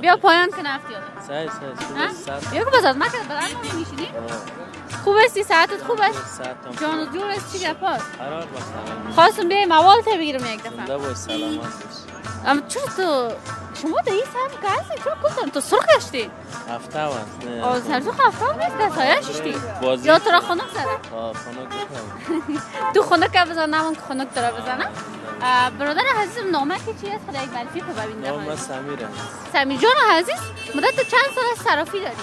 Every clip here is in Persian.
بیا پایان کن افتیاد سای بیا که بازاد ما که بلند میشینی خوب استی ساعتت خوب است جان و جور است چی گپ است قرار بخوام خواستم بیایم اول تا بگیرم یک دفعه زنده باش سلامت باش اما چرا تو شما در این ساعت که هستی چرا کلتون تو سرخ هستی هفته وست نه آه سرسوخ هفته هم نیست در سایه ششتی بازی یا تو را خونک زده خونک بکنم تو خونک بزن نمون که خونک تو را بزنم برادر عزیزم نامه که چی است خدا یک بلفی که ببینده نامه سمیر است سمیر جان عزیز مدت چند سال از صرافی داری؟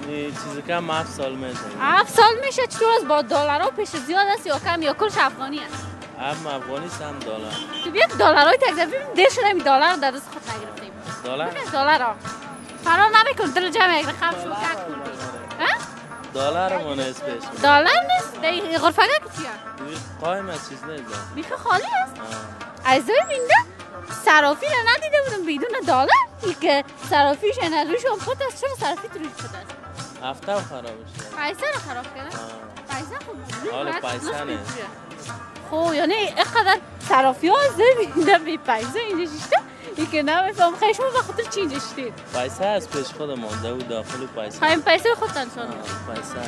این چیزی کم 7 سال میشه 7 سال میشه چطور از با دلارها پیش زیاد است یا کم یا کلش افغانی است؟ هم افغانی هم دلار تو بیا دلارهای تک دفعه ببین دیر شده می دلار در دست خود نگرفتیم دلار؟ دلار ها فرار نمیکن دل جمع یک رقم شو کک کنی دلار مونه اسپیش دلار نیست در غرفه که چیه؟ قایم از چیز نیست بیخی خالی است عزیزای بینده صرافی را ندیده بودم بدون دلار ای که صرافیش رویش هم خود است چرا صرافی تو رویش خود است؟ هفته هم خراب شد پیسه رو خراب کرده؟ پیسه خوب حالا پیسه نیست خب یعنی اینقدر صرافی ها از بینده بی پیسه اینجا ششته ای که نمیفهم خیلی شما بخاطر چی اینجا شدید؟ پیسه از پیش خود مانده و داخل پیسه خواهیم پیسه خود تنشان پیسه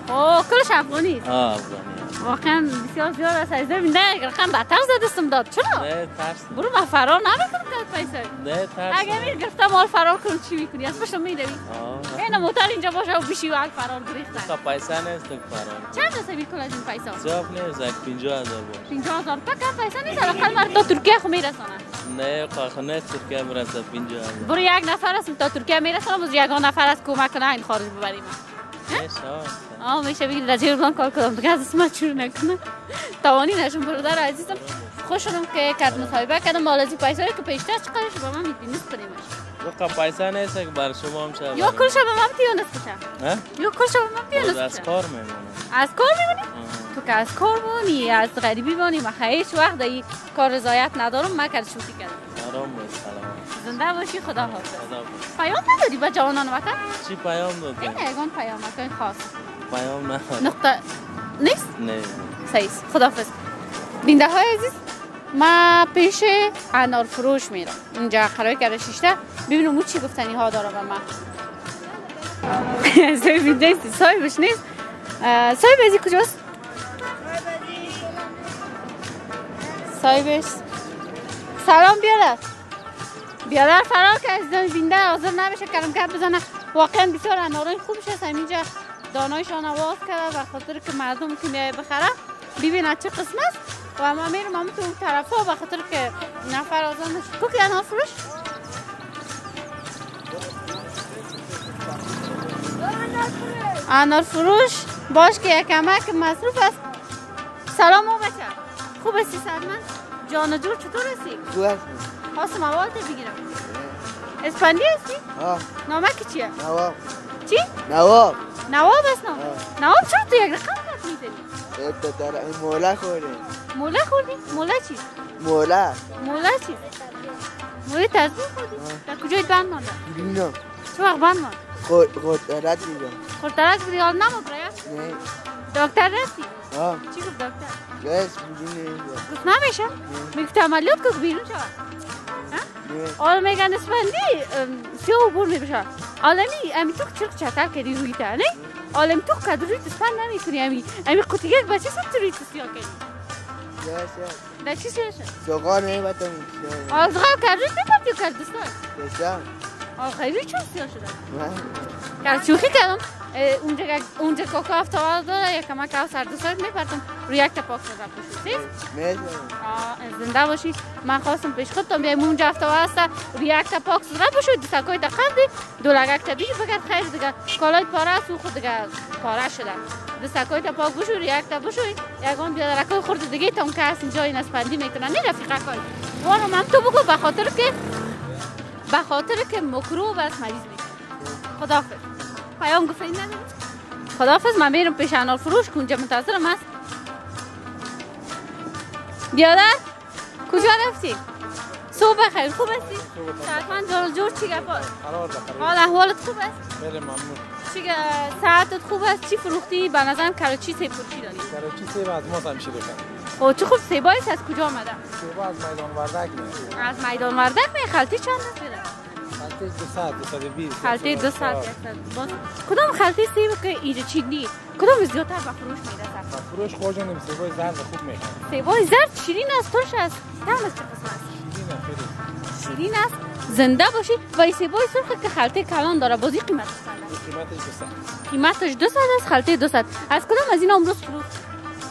اوه کلش افغانی است افغانی واقعا بسیار زیاد است عزیزه بینده یک رقم بدتر زدستم داد چرا؟ نه ترس برو من فرار نمیکنم که پیسه نه ترس اگه میر گرفتم مال فرار کنم چی میکنی؟ از پشتم میدوی؟ این موتر اینجا باشه و بشی و فرار گریختن پیسه نیست که فرار چند است میکن از این پیسه؟ زیاد نیست 50,000 باشه 50,000 کم پیسه نیست الان مرد تا ترکیه خو میرسانن نه خانه ترکیه برسه 50,000 برو یک نفر است تا ترکیه میرسانم از یگان نفر است کمک کنه این خارج ببریم میشه بگید در جیب من کار کنم دیگه از اسم چور نکنم توانی نشون برادر عزیزم خوشونم که کرد مصاحبه کردم مال از پیسه که پیشتر چقدرش به من میتونست کنیمش تو پیسه نیست که بر شما هم شد یا کلش به من تیونست بشه یا کلش به من تیونست بشه از کار میمونم از کار میمونی؟ تو که از کار بونی از غریبی بونی من هیچ وقت این کار رضایت ندارم من کرد شوخی کردم آرام باش سلام زنده باشی خدا حافظ پیام نداری به جوانان وطن؟ چی پیام دادی؟ این یگان پیام کن خاص پیام نه نقطه نیست؟ نه صحیح خداحافظ بینده های عزیز ما پیش انار فروش میرم اینجا قرار کرده شیشته ببینم او چی گفتنی ها داره به من صاحب نیست صاحبش نیست صاحب ازی کجاست؟ صاحبش سلام بیادر فرار که از بینده حاضر نمیشه کرم کرد بزنه واقعا بسیار انارای خوبش هست اینجا دانایشان آواز کرده و خاطر که مردم که میای بخره ببینه چه قسم است و ما میرم همون تو اون طرف ها به خاطر که نفر آزاد نشد تو که انار فروش؟ انار فروش باش که یک کمک مصروف است سلام او بچه خوب هستی سرمن؟ جان و جور چطور هستی؟ خوب هستی خواستم اول تا بگیرم اسپندی هستی؟ نامه که چیه؟ نواب چی؟ نواب است نواب چرا تو یک رقم کت میزنی؟ موله خوردی موله خوردی؟ موله چی؟ موله چی؟ موله تزدیق خوردی؟ در کجای بند مانده؟ بینم چه وقت بند مانده؟ خودترک دیدم خودترک بودی حال نمود راید؟ نه دکتر رستی؟ چی گفت دکتر؟ گیس بیرون گفت نمیشه؟ میگفت عملیات که بیرون شود؟ حالا میگن اسفندی سیاه و بور میبشه حالا امی تو چرک چطر کردی روی تا نه؟ حالا امی تو که روی تسپند نمی کنی امی قطیگه یک بچه سب تو روی تسیاه کردی؟ در چی سیاه شد؟ سوغان نمیبتم حالا زغال کرد روی نپرد یا کرد دستان؟ دستان حالا خیلی چون سیاه شده؟ کرد شوخی کردم اونجا کاکا افتاده داره یک کمک او سردسایت میپرتم روی یک تا پاک شده پوشید زنده باشی من خواستم پیش خودتم بیایم اونجا افتاده هسته روی یک تا پاک شده باشید دستکای تا قلبی دولگک تا بیگی بگرد خیر دیگه کالای پاره است و خود دیگه پاره شده دستکای تا پاک باشید روی یک تا باشید یکان بیاد رکای خورد دیگه تام که هست اینجا این اسپندی میکنن نه رفیقه کای وارم هم تو بگو به خاطر که مکروب است مریض میشه خداحافظ پیام گفت این نداری؟ خداحافظ من میرم پیش انار فروش که اونجا منتظرم هست بیادر کجا رفتی؟ صبح بخیر خوب هستی؟ ساعتمند جار جور چی گپ هست؟ حال احوالت خوب است؟ بله ممنون ساعتت خوب است؟ چی فروختی؟ به نظرم کراچی سیب فروشی داری؟ کراچی سیب از ما هم شیره کنم خب چه خوب سیبایی از کجا آمده؟ سیبا از میدان وردک میاد از میدان وردک می خلطی چند است بیده؟ خلطه 200 220 خلطه 200 100 باز کدام خلطه سیب که اینجا چینی کدام زیادتر به فروش میرسه؟ فروش خواجه نمی سیبای زرد خوب میکنه. سیبای زرد شیرین است توش است. طعمش چه قسم است؟ شیرین است. شیرین است. زنده باشی و این سیبای سرخ که خلطه کلان داره بازی قیمتش چند است؟ قیمتش 200 است. خلطه 200. از کدام از اینا امروز فروخت؟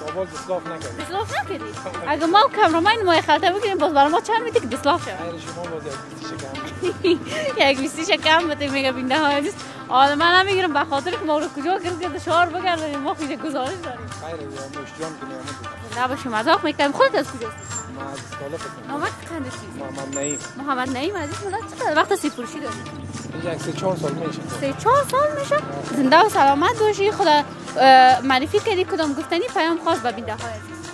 اول دسلاف نکردی. دسلاف نکردی؟ اگه ما کامرامین ما خلطه بگیریم باز برای ما چند میده که دسلاف شود؟ خیر شما باز یک 20 کم بده میگه بینده ها عزیز. حالا من هم میگیرم به خاطر که ما رو کجا گرد شعار بگردیم ما خیلی گزارش داریم. خیر یا مشتیام که نعمت. نه باشی مذاق میکنیم. خودت از کجا هستی؟ ما از استالف هستم. نامت چند چیز؟ محمد نعیم. محمد نعیم عزیز مدت چقدر وقت سی فروشی داری؟ اینجا 3-4 سال میشه. 3-4 سال میشه. زنده و سلامت باشی. خدا معرفی کردی کدام گفتنی پیام خاص به بینده های عزیز.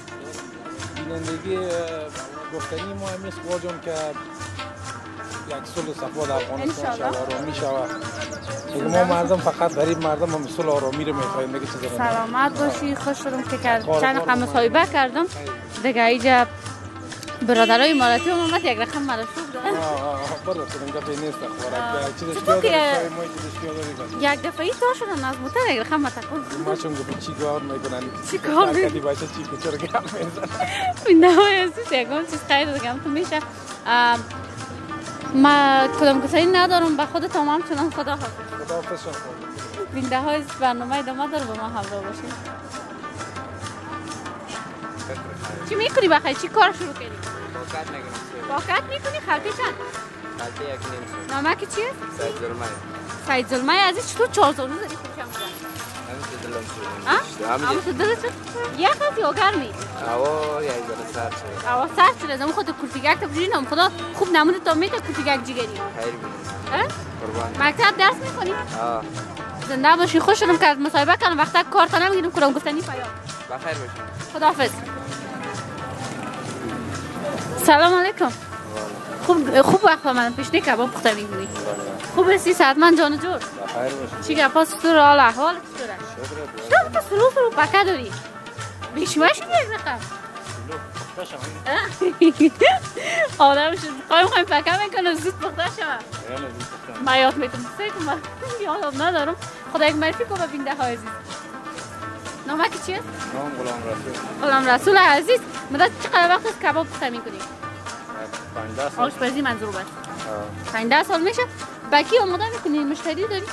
بینندگی گفتنی ما همیشه خواجم که یک صلح و صفا در افغانستان شود آرامی شود. ما مردم فقط غریب مردم هم صلح آرامی رو میخوایم دیگه چیزی نمی‌خوایم. سلامت باشی. خوش شدم که چند رقم مصاحبه کردم. دیگه اینجا برادرای اماراتی هم اومد یک رقم مرا شوق دادن. برو اینجا به نیست خوراک چیزش پیاده ما چیزش یک دفعه تا شدن از موتور یک رقم متکون. ما چون گفت چی کار میکنن چی کار میکنن باشه چی کوچر گپ نه میزنن است یکم چیز خیر دیگه تو میشه. ما کدام کسی ندارم به خودت تمام چنان خدا حافظ. خدا حافظ شما. بینده های برنامه ادامه داره با ما همراه باشید. چی میکنی بخیر؟ چی کار شروع کردی؟ باکت میکنم. باکت میکنی؟ خلطه چند؟ خلطه یک نیم. نامه که چیه؟ سید زلمه. سید زلمه عزیز چطور 4 سال روز داری خوشم بودن؟ همه تو دلت شد؟ یک هست یا گرمی؟ هوا یک ذره سرد شد. هوا سرد شده. زمان خود کلفیگک تا بجوری نام خدا خوب نمونه تا میده کلفیگک جگری. خیر بینیم. قربان. مکتب درس میکنی؟ زنده باشی. خوش شدم که مصاحبه کردم. وقتا کار تا نمیگیریم کدام گفتنی پیام. بخیر باشین. خداحافظ. سلام علیکم. خوب وقت آمدم. پیشنهاد کباب پخته می‌کنی. خوب هستی؟ صحتمند جان جور؟ بخیر باشین. چی گپاس تو حال احوال چطوره؟ تو سلو پکه داری. بیشمه شدی یک رقم. آدم شد خواهیم پکه میکنم زود پخته شوم. من یاد میتونم من یادم ندارم. خدا یک معرفی کن به بینده های عزیز. نامه که چیه؟ نام غلام رسول. غلام رسول عزیز مدت چقدر وقت است کباب پخته میکنی؟ 15 سال. آشپزی منظور بست. 15 سال میشه. با کی آماده میکنی؟ مشتری داری؟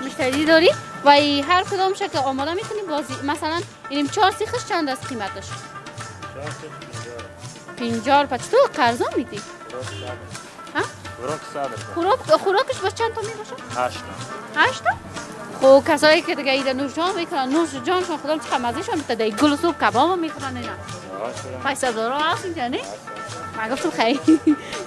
مشتری داری؟ و هر کدام شکل آماده میکنی بازی مثلا اینم 4 سیخش چند است قیمتش؟ 50. پس تو قرضا میدی؟ خوراکش باز چند تا میباشه؟ 8 تا. خب کسایی که دیگه ایده نوش جان میکنن نوش جانشون خدا چقدر مزهشون میده گل و صبح کباب میکنن اینا. پیسه دارا هست اینجا نه؟ من گفتم خیلی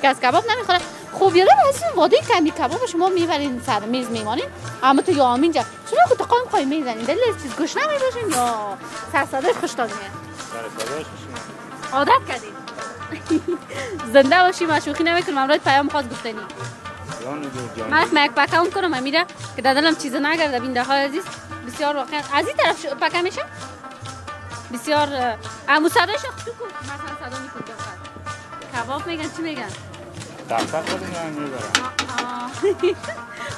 گاز کباب نمیخوره. خوب یادم از واده کمی کباب شما میبرین سر میز میمانین اما تو یا اینجا شما خود تقام خواهی میزنین دلیل چیز گوش نمیباشین یا سرساده خوشتاگیه؟ عادت کردین. زنده باشی مشوخی نمیکنم امروز پیام خواست گفتنی. من یک پکه کنم امیره که دادلم چیز نگرده بینده های عزیز بسیار واقعا از این طرف پکه میشه بسیار امو صدایش تو کن مثلا صدا میکنی کباب میگن چی میگن؟ دفتر کنیم میبرن.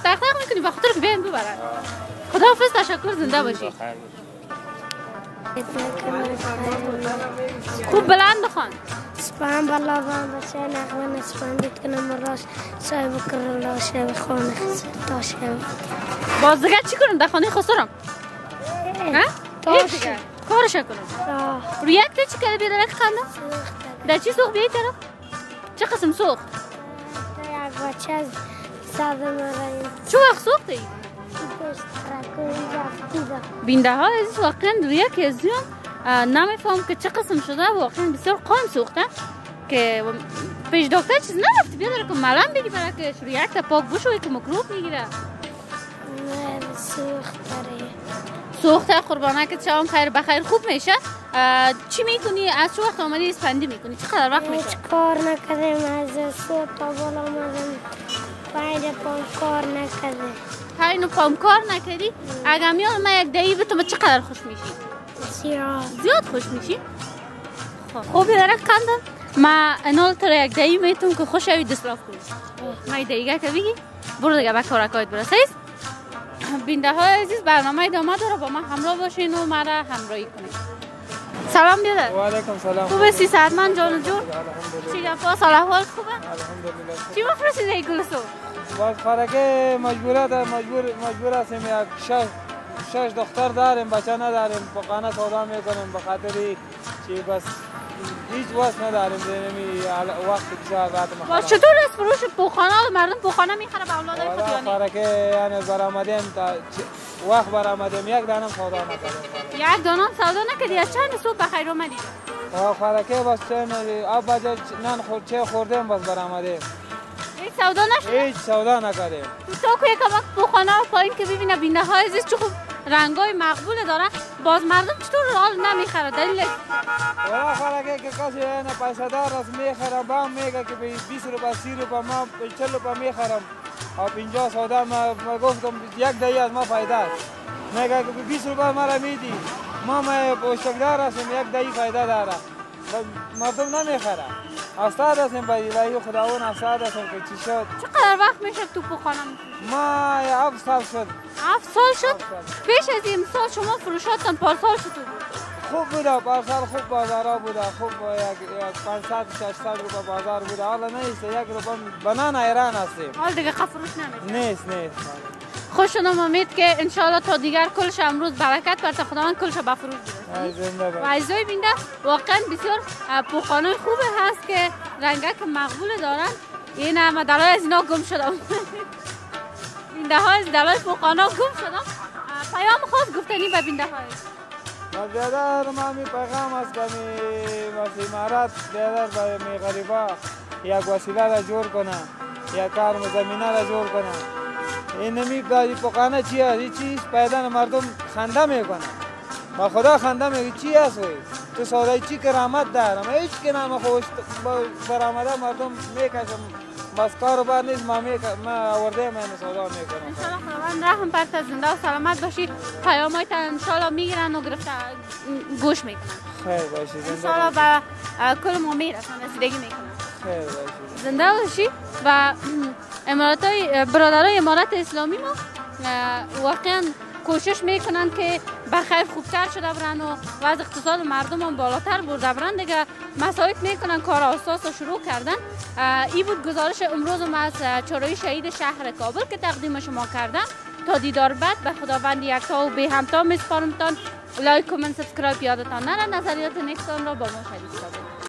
دفتر میکنی با خاطر که بیان ببرن. خداحافظ تشکر زنده باشی. خوب بلند بخوان. سپاهم بالا باشه نقمه نسپاندید کنم راش صاحب کرلا شب خانه خسر باز دیگه چی کنم در خانه خسرم؟ دیگه کارش کنم. روی یک تا چی کرده بیاد درک خانه؟ در چی سوخت بیایی طرف؟ چه قسم سوخت؟ یک بچه از ساده مرایی. چه وقت سوخته ای؟ بینده ها عزیز واقعا روی یک از نمیفهم که چه قسم شده واقعا بسیار قایم سوخته که پیش دکتر چیز نرفتی بیاد که ملم بگی برای که شروع یک تا پاک بشوی که مکروب میگیره. نه سوخته قربانه که شام خیر بخیر خوب میشه. چی میکنی؟ از چه وقت آمدی اسپندی میکنی؟ چقدر وقت میشه؟ هیچ کار نکردم از صبح تا بالا آمدم پایین پام کار نکرده. پایین پام کار نکردی؟ اگه میان من یک دهی به تو چقدر خوش میشی؟ زیاد خوش میشی؟ خوبی درک کندن؟ ما انال تو یک دهی میتونم که خوش شوی دستراف کنی ما دیگه که بگی برو دیگه به کارکایت برسید. بینده های عزیز برنامه ادامه داره با ما همراه باشین و مرا همراهی کنید. سلام بیادر. و علیکم سلام. خوبه سی صحتمند جان و جور؟ چی گفت سال احوال خوبه؟ الحمدلله. چی مفرسید ای گلسو؟ باز خارقه مجبور هستیم یک شش دختر داریم بچه نداریم پاخانه سودا میکنیم به خاطری چی بس هیچ وقت نداریم نمی وقت بسیار رات ما. باز چطور است فروش پاخانه مردم پاخانه میخره به اولادای خود یعنی؟ خارقه یعنی برآمدیم تا وقت برآمدیم یک دانم سودا نکردیم. یک دانم سودا نکردی از چند صبح بخیر اومدی؟ خارقه بس چند آب بجا نان خورد چه خوردیم بس برآمدیم. هیچ سودا نشد؟ هیچ سودا نکردیم. تو که یک وقت پاخانه پایین که ببینه بینده های عزیز چه خوب رنگای مقبول داره باز مردم چطور حال نمیخره دلیل ولی خارقه که کسی نه پیسه دار است میخره بام میگه که 20 روپیه 30 روپیه ما 40 روپیه میخرم و 50 سودا ما گفتم یک دهی از ما فایده است میگه که 20 روپیه مرا میدی ما پشتکدار هستیم یک دهی فایده داره مردم نمیخره استاد هستیم برای خداوند استاد هستیم که چی شد چقدر وقت میشه تو پاخانه ما 7 سال شد 7 سال شد پیش از این سال شما فروشاتتان پارسال چطور بود خوب بوده پارسال خوب بازارا بوده خوب یک 500 600 روپیه بازار بوده حالا نیست یک روپیه بنان ایران هستیم حال دیگه فروش نمیشه نیست خوش شدم امید که انشالله تا دیگر کلش امروز برکت برسه خداوند کلش به فروش برسه و عزیزای بینده واقعا بسیار پاخانه خوبه هست که رنگک مقبول دارن این همه دلای از اینا گم شدم بینده های از دلای پاخانه گم شدم پیام خاص گفتنی به بینده های بیادر ما می پیغام است که می امارات بیادر به می غریبا یک وسیله را جور کنه یک کار زمینه را جور کنه این نمی پاخانه چی است این چیز پیدا مردم خنده میکنه با خدا خنده میگه چی است تو سودای چی کرامت دارم هیچ که نام خوش برآمده مردم میکشم بس کاروبار نیست ما آورده من سودا میکنم انشالله خداوند رحم برت زنده و سلامت باشی پیامایت انشالله میگیرن و گرفته گوش میکنن خیر باشی انشالله به کل ما میرسن رسیدگی میکنن خیر باشی زنده باشی و برادرای امارت اسلامی ما واقعا کوشش میکنن که بخیر خوبتر شده برن و وضع اقتصاد مردم هم بالاتر برده برن دیگه مساعد میکنن کار اساس رو شروع کردن این بود گزارش امروز ما از چهارراه شهید شهر کابل که تقدیم شما کردم تا دیدار بعد به خداوند یکتا و به همتا میسپارمتان لایک کامنت سابسکرایب یادتان نره نظریات نیکتان را با ما شریک کنید